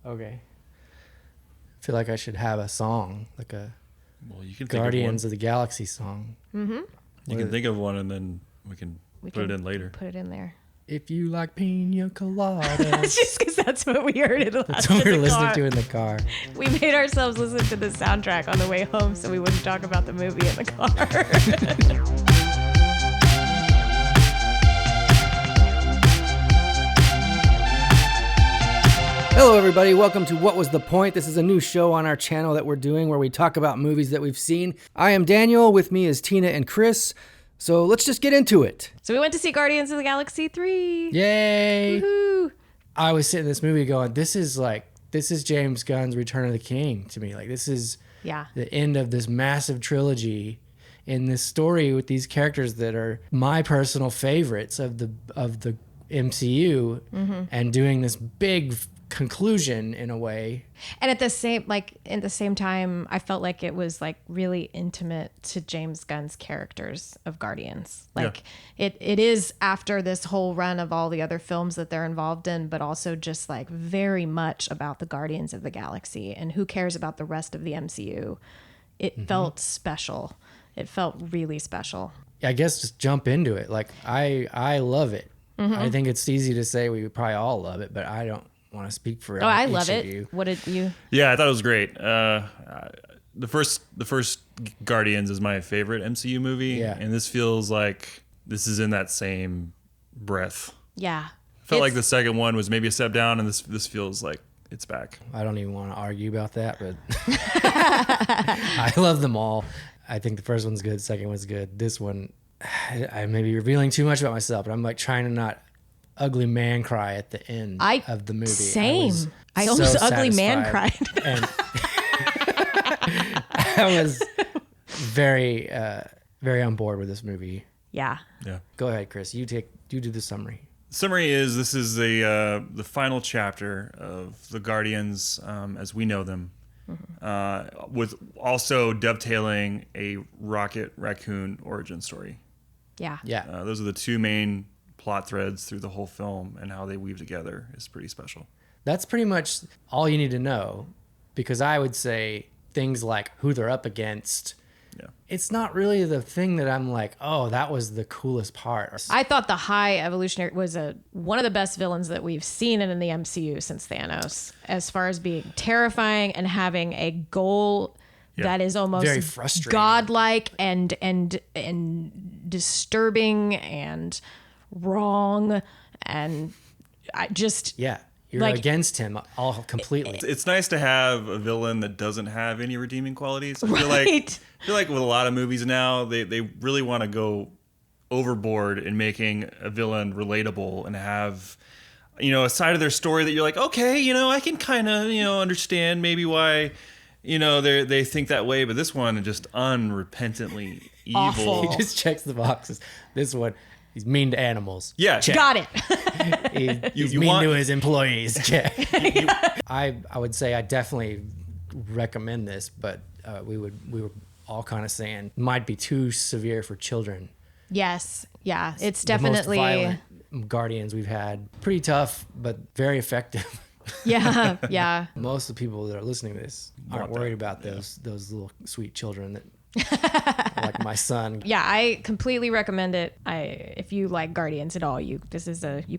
Okay. I feel like I should have a song, like a Well, you can Guardians of the Galaxy song. You can think of one, and then we can put it in later. Put it in there. If you like pina coladas. It's just because that's what we heard it last That's what we were listening to in the car. We made ourselves listen to the soundtrack on the way home so we wouldn't talk about the movie in the car. Hello, everybody. Welcome to What Was the Point? This is a new show on our channel that we're doing where we talk about movies that we've seen. I am Daniel. With me is Tina and Chris. So let's just get into it. So we went to see Guardians of the Galaxy 3. Yay! Woohoo! I was sitting in this movie going, this is James Gunn's Return of the King to me. Like, this is Yeah. the end of this massive trilogy in this story with these characters that are my personal favorites of the MCU, and doing this big conclusion in a way. And at the same time, I felt like it was like really intimate to James Gunn's characters of Guardians. Like it is after this whole run of all the other films that they're involved in, but also just like very much about the Guardians of the Galaxy and who cares about the rest of the MCU. It felt special. It felt really special. I guess just jump into it. Like, I love it. I think it's easy to say we probably all love it, but I don't want to speak for I each love of it. you. What did you? Yeah, I thought it was great. The first Guardians is my favorite MCU movie, Yeah. and this feels like this is in that same breath. Yeah. I felt like the second one was maybe a step down, and this feels like it's back. I don't even want to argue about that, but I love them all. I think the first one's good, the second one's good. This one, I may be revealing too much about myself, but I'm like trying to not ugly man cry at the end of the movie. Same. I so almost ugly man satisfied. cried. And I was very, very on board with this movie. Yeah. Yeah. Go ahead, Chris. You do the summary. Summary is this is the final chapter of the Guardians as we know them, with also dovetailing a Rocket Raccoon origin story. Yeah. Yeah. Those are the two main plot threads through the whole film, and how they weave together is pretty special. That's pretty much all you need to know, because I would say things like who they're up against. Yeah. It's not really the thing that I'm like, oh, that was the coolest part. I thought the High Evolutionary was one of the best villains that we've seen in the MCU since Thanos, as far as being terrifying and having a goal that is almost very frustrating, godlike and disturbing and wrong, and I just Yeah. You're like- against him all completely. It's nice to have a villain that doesn't have any redeeming qualities. I feel Right. like with a lot of movies now, they really want to go overboard in making a villain relatable and have, a side of their story that you're like, okay, I can kind of, understand maybe why, they think that way. But this one is just unrepentantly evil. Awful. He just checks the boxes. This one, he's mean to animals. Yeah. Check. got it. He's You mean want- to his employees. Check. I would say I definitely recommend this, but we were all kind of saying might be too severe for children. Yes. Yeah. It's The most definitely. violent Guardians we've had. Pretty tough, but very effective. Yeah. Yeah. Most of the people that are listening to this aren't Want that, worried about those little sweet children that like my son. Yeah, I completely recommend it. If you like Guardians at all, you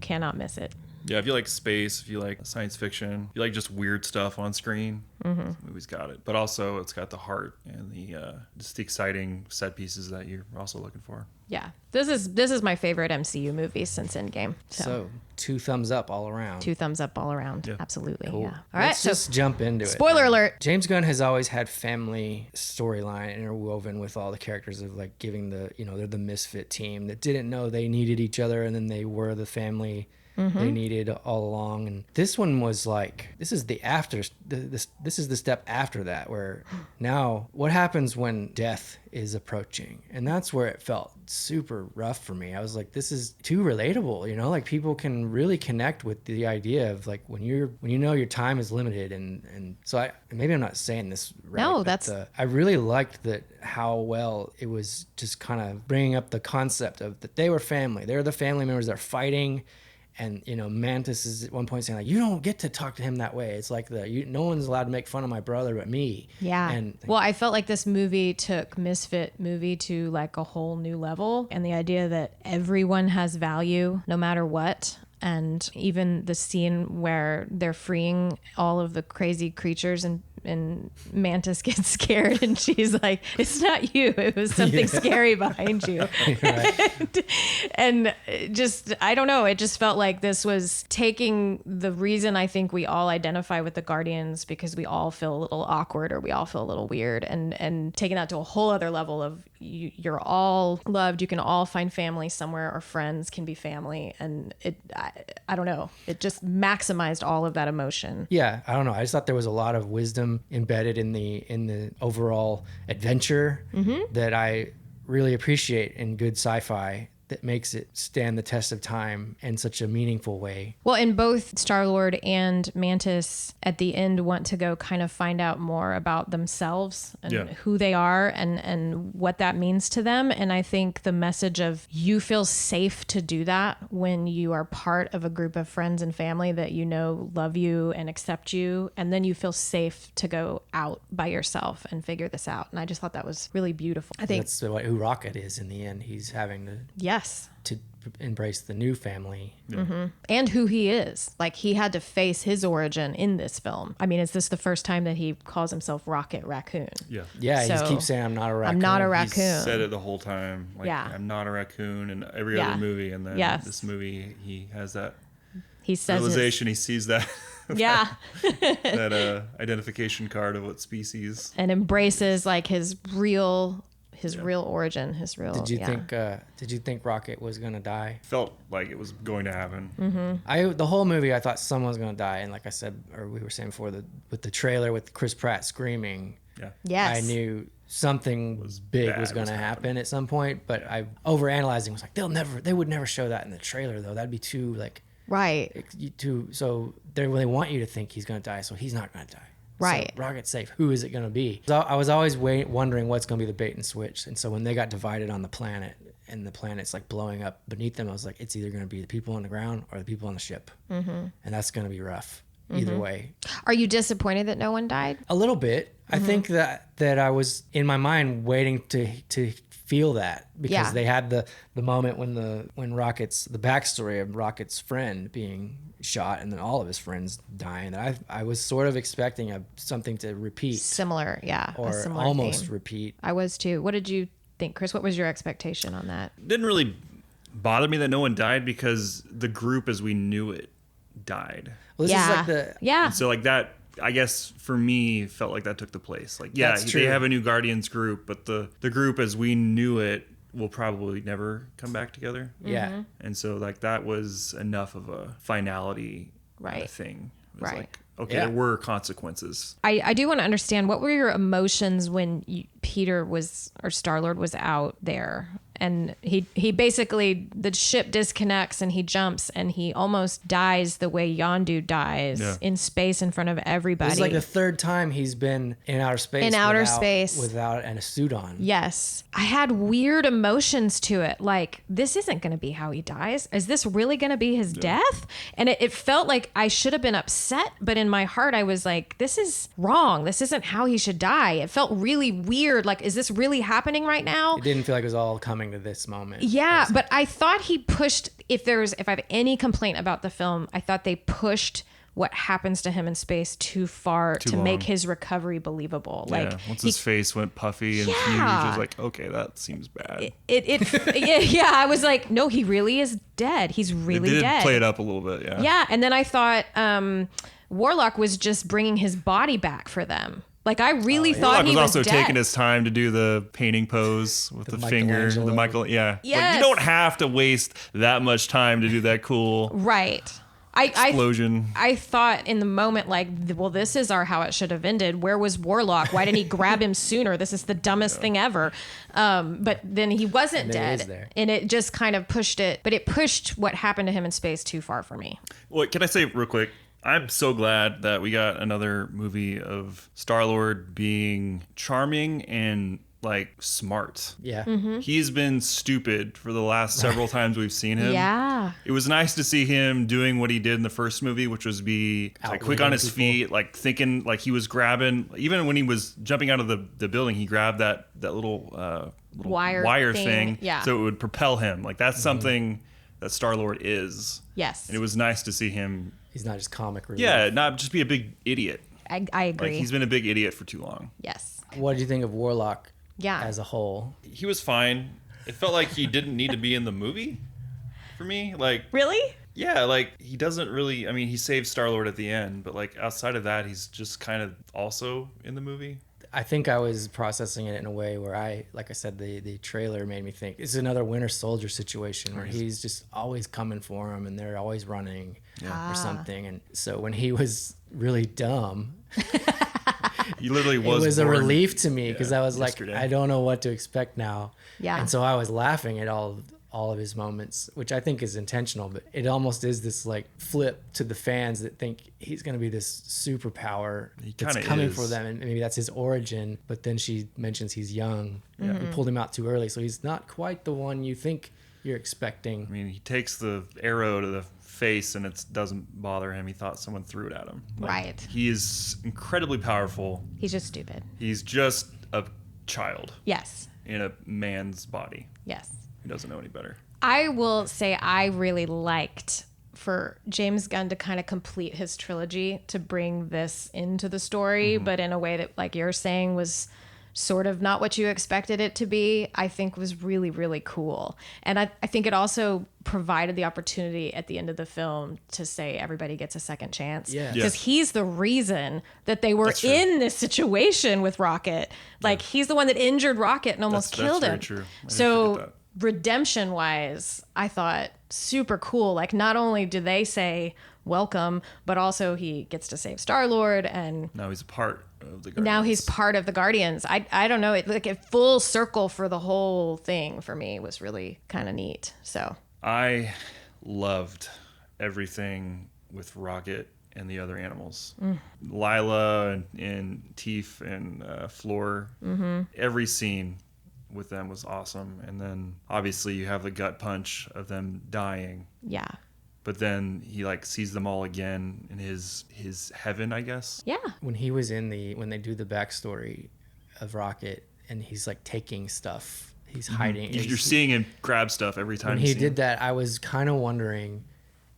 cannot miss it. Yeah, if you like space, if you like science fiction, if you like just weird stuff on screen, this movie's got it. But also, it's got the heart and the just the exciting set pieces that you're also looking for. Yeah, this is my favorite MCU movie since Endgame. So 2 thumbs up all around. 2 thumbs up all around. Yeah. Absolutely. Cool. Yeah. All right. Let's So just jump into it. spoiler alert. James Gunn has always had family storyline interwoven with all the characters of like giving they're the misfit team that didn't know they needed each other, and then they were the family they needed all along. And this one was like, this is the step after that, where now what happens when death is approaching? And that's where it felt super rough for me. I was like, this is too relatable, like people can really connect with the idea of like when you know your time is limited. And so maybe I'm not saying this right. No, but, that's- I really liked that how well it was just kind of bringing up the concept of that they were family. They're the family members that are fighting, And Mantis is at one point saying like, "You don't get to talk to him that way." It's like no one's allowed to make fun of my brother but me. Yeah. And well, I felt like this movie took Misfit movie to like a whole new level, and the idea that everyone has value no matter what. And even the scene where they're freeing all of the crazy creatures and Mantis gets scared and she's like, "It's not you. It was something scary behind you." and just, I don't know. It just felt like this was taking the reason I think we all identify with the Guardians, because we all feel a little awkward or we all feel a little weird, and taking that to a whole other level of you're all loved. You can all find family somewhere, or friends can be family. And I don't know. It just maximized all of that emotion. Yeah, I don't know. I just thought there was a lot of wisdom embedded in the overall adventure that I really appreciate in good sci-fi, that makes it stand the test of time in such a meaningful way. Well, and both Star-Lord and Mantis at the end want to go kind of find out more about themselves and who they are and what that means to them. And I think the message of you feel safe to do that when you are part of a group of friends and family that love you and accept you, and then you feel safe to go out by yourself and figure this out. And I just thought that was really beautiful. I think that's who Rocket is in the end. He's having to embrace the new family. And who he is. Like, he had to face his origin in this film. I mean, is this the first time that he calls himself Rocket Raccoon? Yeah, So, he keeps saying, "I'm not a raccoon." I'm not a raccoon. He said it the whole time. Like, I'm not a raccoon in every other movie. And then this movie, he has that he says realization. He sees that. Yeah. that identification card of what species. And embraces like his real origin, his real. Did you think Rocket was gonna die? Felt like it was going to happen. The whole movie, I thought someone was gonna die, and like I said, or we were saying before, with the trailer with Chris Pratt screaming, Yes. I knew something big was gonna happen at some point. But I overanalyzing was like, they would never show that in the trailer though. That'd be too like right. So they want you to think he's gonna die, so he's not gonna die. Right. So Rocket's safe. Who is it going to be? So I was always wondering what's going to be the bait and switch. And so when they got divided on the planet and the planet's like blowing up beneath them, I was like, it's either going to be the people on the ground or the people on the ship. And that's going to be rough either way. Are you disappointed that no one died? A little bit. I think that I was in my mind waiting to feel that, because they had the moment when Rocket's, the backstory of Rocket's friend being shot and then all of his friends dying, that I was sort of expecting something to repeat. Similar, yeah. Or a similar almost theme. repeat. I was too. What did you think, Chris? What was your expectation on that? Didn't really bother me that no one died, because the group as we knew it died. Well, this is like the... Yeah. And so like that, I guess for me, felt like that took the place. Like, That's true. they have a new Guardians group, but the group as we knew it will probably never come back together. Yeah. And so like that was enough of a finality Right. thing. It was Right. like, okay, Yeah. there were consequences. I do want to understand, what were your emotions when Peter or Star-Lord was out there? And he basically, the ship disconnects and he jumps and he almost dies the way Yondu dies in space in front of everybody. This is like the third time he's been in outer space. Without a suit on. Yes. I had weird emotions to it. Like, this isn't going to be how he dies. Is this really going to be his death? And it felt like I should have been upset, but in my heart I was like, this is wrong. This isn't how he should die. It felt really weird. Like, is this really happening right now? It didn't feel like it was all coming to this moment. Yeah, but I thought he pushed, if I have any complaint about the film, I thought they pushed what happens to him in space too far to long. make his recovery believable. Like, once his face went puffy and huge, I was like, okay, that seems bad. yeah, I was like, no, he really is dead. He's really they did dead. play it up a little bit, yeah. Yeah, and then I thought Warlock was just bringing his body back for them. Like, I really thought Warlock he was was also dead. taking his time to do the painting pose with the finger, Michelangelo. the Michael, yeah. Yes. Like, you don't have to waste that much time to do that cool Right. explosion. I thought in the moment, like, well, this is how it should have ended. Where was Warlock? Why didn't he grab him sooner? This is the dumbest thing ever. But then he wasn't And then he dead. is there. And it just kind of pushed it. But it pushed what happened to him in space too far for me. Well, can I say real quick? I'm so glad that we got another movie of Star-Lord being charming and like smart. Yeah. He's been stupid for the last several times we've seen him. Yeah. It was nice to see him doing what he did in the first movie, which was be like quick on his feet, like thinking, like he was grabbing, even when he was jumping out of the building, he grabbed that little wire thing yeah. so it would propel him. Like that's something that Star-Lord is. Yes. And it was nice to see him. He's not just comic relief. Yeah, not just be a big idiot. I agree. Like he's been a big idiot for too long. Yes. What did you think of Warlock Yeah. as a whole? He was fine. It felt like he didn't need to be in the movie for me. Like, Really? yeah, like he doesn't really, I mean, he saves Star-Lord at the end, but like outside of that, he's just kind of also in the movie. I think I was processing it in a way where like I said, the trailer made me think it's another Winter Soldier situation where he's just always coming for him and they're always running or something. And so when he was really dumb, He literally it was a born- relief to me because I was yesterday. like, I don't know what to expect now. Yeah. And so I was laughing at all of his moments, which I think is intentional, but it almost is this like flip to the fans that think he's going to be this superpower that's kinda coming is. for them. And maybe that's his origin. But then she mentions he's young. We pulled him out too early. So he's not quite the one you think you're expecting. I mean, he takes the arrow to the face and it doesn't bother him. He thought someone threw it at him. Like, Right. He is incredibly powerful. He's just stupid. He's just a child Yes. in a man's body. Yes. He doesn't know any better. I will say I really liked for James Gunn to kind of complete his trilogy to bring this into the story, but in a way that, like you're saying, was sort of not what you expected it to be, I think was really, really cool. And I think it also provided the opportunity at the end of the film to say everybody gets a second chance. Yeah. Because Yes. he's the reason that they were That's true. in this situation with Rocket. Like, he's the one that injured Rocket and almost That's killed very him. true. I didn't forget So that. redemption wise, I thought super cool. Like, not only do they say welcome, but also he gets to save Star-Lord, and Now he's a part of the Guardians. now he's part of the Guardians. I don't know, it like a full circle for the whole thing for me was really kind of neat. So I loved everything with Rocket and the other animals. Lila and Teef and Floor. Every scene with them was awesome. And then obviously you have the gut punch of them dying. yeah. But then he like sees them all again in his heaven, I guess. Yeah. When he was when they do the backstory of Rocket and he's like taking stuff, he's hiding. You're seeing him grab stuff every time When you he see did him. that, I was kind of wondering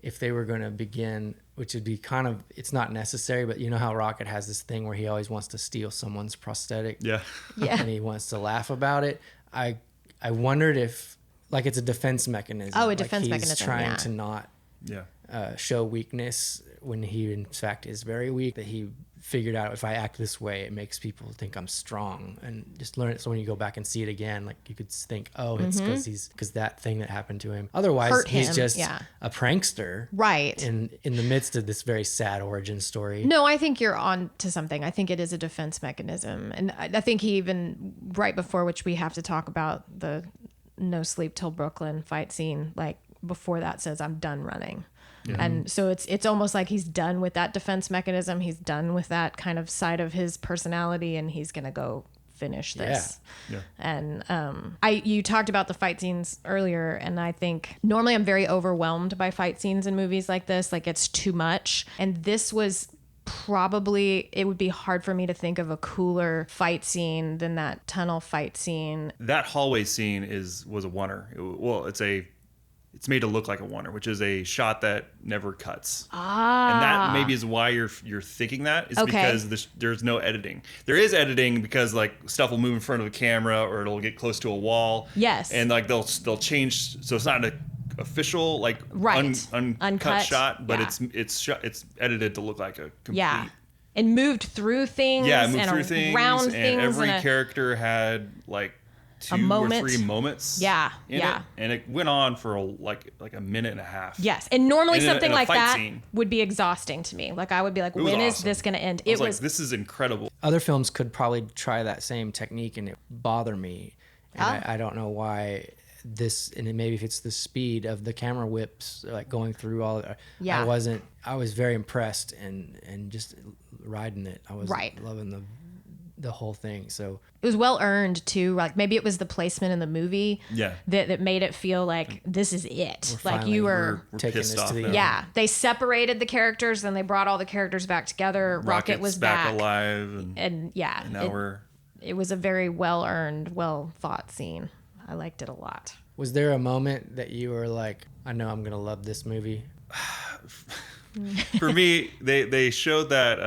if they were going to begin, which would be kind of, it's not necessary, but you know how Rocket has this thing where he always wants to steal someone's prosthetic Yeah. Yeah. and he wants to laugh about it. I wondered if, like, it's a defense mechanism. Oh, a Like, defense he's mechanism, trying yeah. to not Yeah. show weakness when he in fact is very weak, that he figured out if I act this way it makes people think I'm strong, and just learn it so when you go back and see it again, like, you could think, oh, it's because that thing that happened to him. Otherwise Hurt he's him, just yeah. a prankster Right. in the midst of this very sad origin story. No, I think you're on to something. I think it is a defense mechanism. And I think he even, right before, which we have to talk about, the No Sleep Till Brooklyn fight scene, like before that says, I'm done running. And so it's almost like he's done with that defense mechanism. He's done with that kind of side of his personality, and he's going to go finish this. Yeah. And you talked about the fight scenes earlier, and I think normally I'm very overwhelmed by fight scenes in movies like this. Like, it's too much. And this was probably, it would be hard for me to think of a cooler fight scene than that tunnel fight scene. That hallway scene was a oneer. It's made to look like a oneer, which is a shot that never cuts. And that maybe is why you're thinking that is Okay. because there's no editing. There is editing because like stuff will move in front of the camera or it'll get close to a wall. Yes. And like they'll change, so it's not an official like Right. uncut Uncut, shot, but yeah. it's edited to look like a complete. Yeah. And moved through things. Yeah, moved and through things, around and things. every and character had like two or moment. 3 moments. Yeah, in yeah. it, and it went on for like a minute and a half. Yes. And normally In a- something in a like fight that scene. would be exhausting to me. Like, I would be like, It was when is awesome. this going to end? I was It like, was this is incredible. Other films could probably try that same technique and it bother me, and I don't know why this, and maybe if it's the speed of the camera whips, like going through all. Yeah. I was very impressed and just riding it. I was Right. loving the whole thing. So It was well earned too. Like maybe it was the placement in the movie Yeah. that made it feel like this is it. Like finally- you were. We're taking pissed this to off the now. end. Yeah, they separated the characters, then they brought all the characters back together. Rocket was back, alive, and yeah, and now it was a very well earned, well thought scene. I liked it a lot. was there a moment that you were like, I know I'm gonna love this movie? for me, they showed that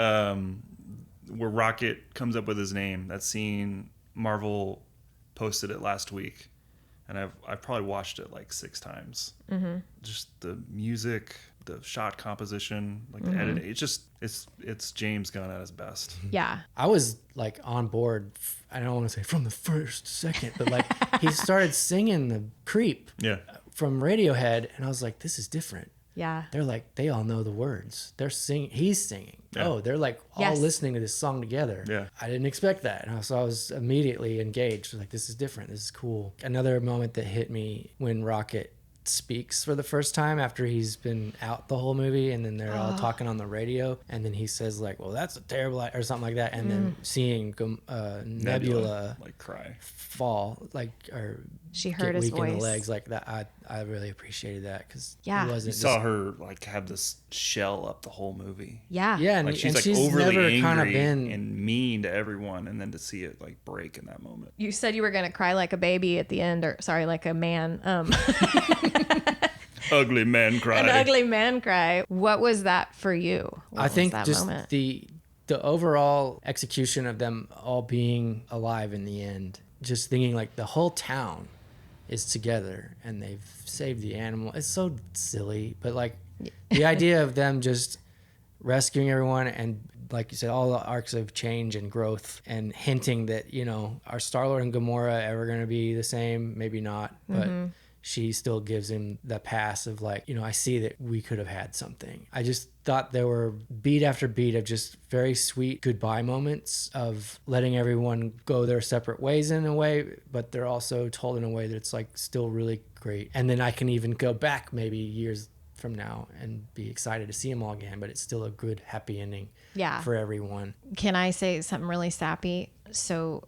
where Rocket comes up with his name. That scene, Marvel posted it last week, and I've probably watched it like 6 times. Mm-hmm. Just the music, the shot composition, like the editing. It's James Gunn at his best. Yeah, I was like on board. I don't want to say from the first second, but like he started singing the Creep Yeah. from Radiohead, and I was like, this is different. yeah, They're like, they all know the words. They're singing. He's singing. Yeah. Oh, they're like all Yes. listening to this song together. Yeah. I didn't expect that. And so I was immediately engaged. Like, this is different. This is cool. Another moment that hit me when Rocket speaks for the first time after he's been out the whole movie, and then they're all talking on the radio, and then he says like, well, that's a terrible or something like that, and then seeing Nebula like cry. fall, like, or She get heard his weak in the voice. legs like that. I really appreciated that because Yeah. it You wasn't saw just, her like have this shell up the whole movie. yeah, yeah, and, Like she's and like she's overly never angry kind of been and mean to everyone, and then to see it like break in that moment. You said you were gonna cry like a baby at the end, or sorry, like a man. Ugly man cry. An ugly man cry. What was that for you? What I think was that just moment? the overall execution of them all being alive in the end, just thinking like the whole town is together and they've saved the animal. It's so silly, but like the idea of them just rescuing everyone, and like you said, all the arcs of change and growth, and hinting that, you know, are Star-Lord and Gamora ever going to be the same? Maybe not, but she still gives him the pass of like, you know, I see that we could have had something. I just thought there were beat after beat of just very sweet goodbye moments of letting everyone go their separate ways in a way, but they're also told in a way that it's like still really great. And then I can even go back maybe years from now and be excited to see them all again, but it's still a good happy ending Yeah. for everyone. Can I say something really sappy? So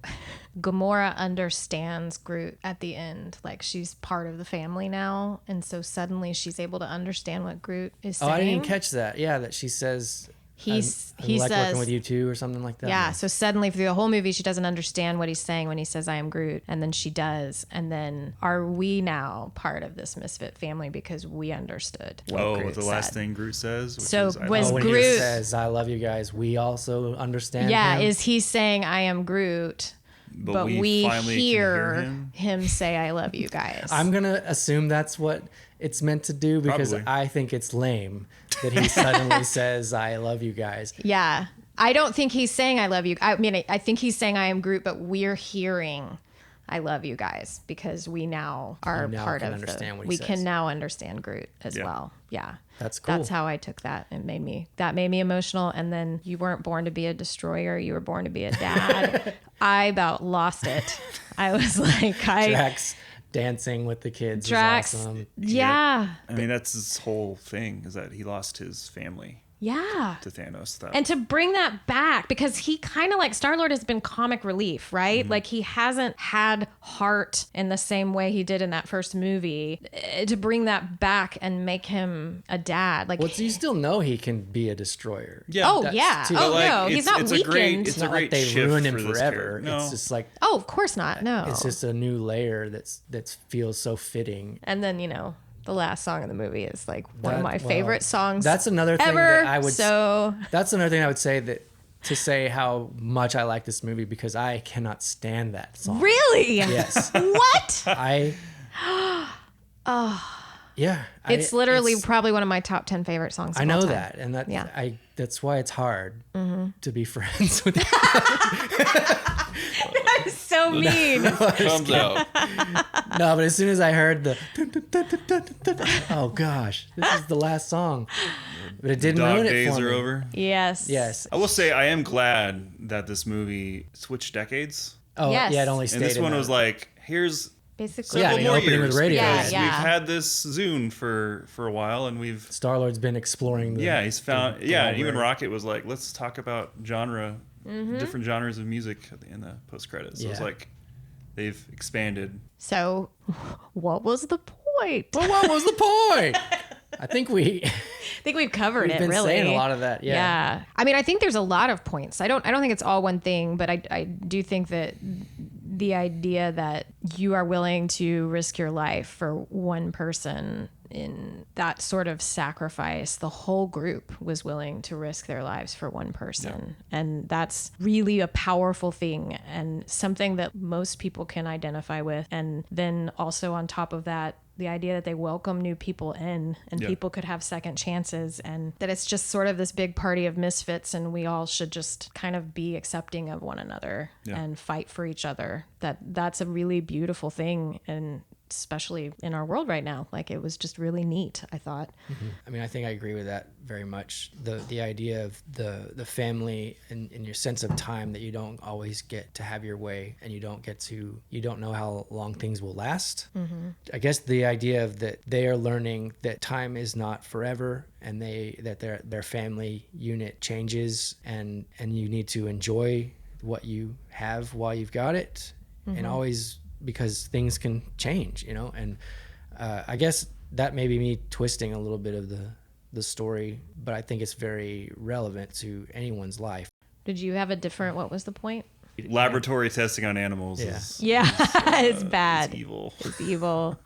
Gamora understands Groot at the end. Like she's part of the family now. And so suddenly she's able to understand what Groot is saying. Oh, I didn't catch that. Yeah, that she says He I like says, working with you too, or something like that. yeah. So suddenly through the whole movie, she doesn't understand what he's saying when he says, I am Groot. And then she does. And then are we now part of this misfit family because we understood what Groot the last said? thing Groot says. Which So is, I was love when you. he Groot- says, "I love you guys," we also understand. Yeah, him. is he saying I am Groot, but we finally can hear him say I love you guys? I'm gonna assume that's what it's meant to do because Probably. I think it's lame that he suddenly says, "I love you guys." Yeah. I don't think he's saying I love you. I mean, I think he's saying I am Groot, but we're hearing I love you guys because we now are now part can of understand what he we says. can now understand Groot as Yeah. well. Yeah. That's cool. That's how I took that. It made me emotional. And then you weren't born to be a destroyer. You were born to be a dad. I about lost it. I was like, Drax dancing with the kids Drax. is awesome. Yeah. I mean, that's his whole thing, is that he lost his family Yeah. to Thanos. That And to bring that back, because he kind of like Star-Lord has been comic relief, right? Like he hasn't had heart in the same way he did in that first movie. To bring that back and make him a dad, like Well, so you still know he can be a destroyer. Yeah. oh that's yeah, too- oh But, no, he's not it's weakened. a great, It's it's a not great like they shift ruin him for this forever. character. No, It's just like Oh, of course not. No, it's just a new layer that feels so fitting. and then the last song in the movie is like one of That- my well, favorite songs. That's another thing ever. that I would. So That's another thing I would say that to say how much I like this movie because I cannot stand that song. really, Yes, what? I. Yeah, It's literally probably one of my top 10 favorite songs. Of I know all time. that, and that Yeah. Mm-hmm. that's why it's hard to be friends with. So mean. comes out. No, but as soon as I heard the, oh gosh, this is the last song, but it didn't Dog ruin it days for are me. over. Yes. Yes. I will say I am glad that this movie switched decades. Oh Yes. yeah, it only stayed. And this in one the- was like, here's basically. Yeah, I Several mean, more opening years. with radio. Yeah, because yeah. We've had this Zune for a while, and we've Star-Lord's been exploring the he's found the even library. Rocket was like, let's talk about different genres of music in the post credits. So it's Yeah. like they've expanded. So, what was the point? But what was the point? I think I think we've covered we've it been really. saying a lot of that. Yeah. I mean, I think there's a lot of points. I don't think it's all one thing, but I do think that the idea that you are willing to risk your life for one person, in that sort of sacrifice, the whole group was willing to risk their lives for one person. And that's really a powerful thing and something that most people can identify with. And then also on top of that, the idea that they welcome new people in and people could have second chances, and that it's just sort of this big party of misfits and we all should just kind of be accepting of one another and fight for each other. That's a really beautiful thing, and especially in our world right now. Like, it was just really neat, I thought. I mean, I think I agree with that very much. The idea of the family and your sense of time, that you don't always get to have your way, and you don't know how long things will last. I guess the idea of that they are learning that time is not forever, and that their family unit changes, and you need to enjoy what you have while you've got it, and always, because things can change, and I guess that may be me twisting a little bit of the story, but I think it's very relevant to anyone's life. Did you have a different, what was the point? Laboratory testing on animals Yeah. is It's bad. It's evil. It's evil.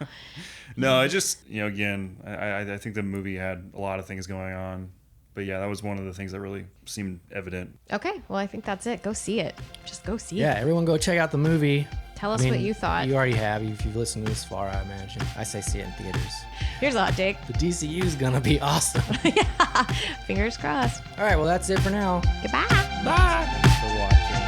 No, I just, again, I think the movie had a lot of things going on. But yeah, that was one of the things that really seemed evident. Okay, well, I think that's it. Go see it. Just go see Yeah, it. everyone go check out the movie. Tell us what you thought. You already have, if you've listened this far, I imagine. I say see it in theaters. Here's a hot take. The DCU is gonna be awesome. Fingers crossed. All right, well, that's it for now. Goodbye. Bye. Thanks for watching.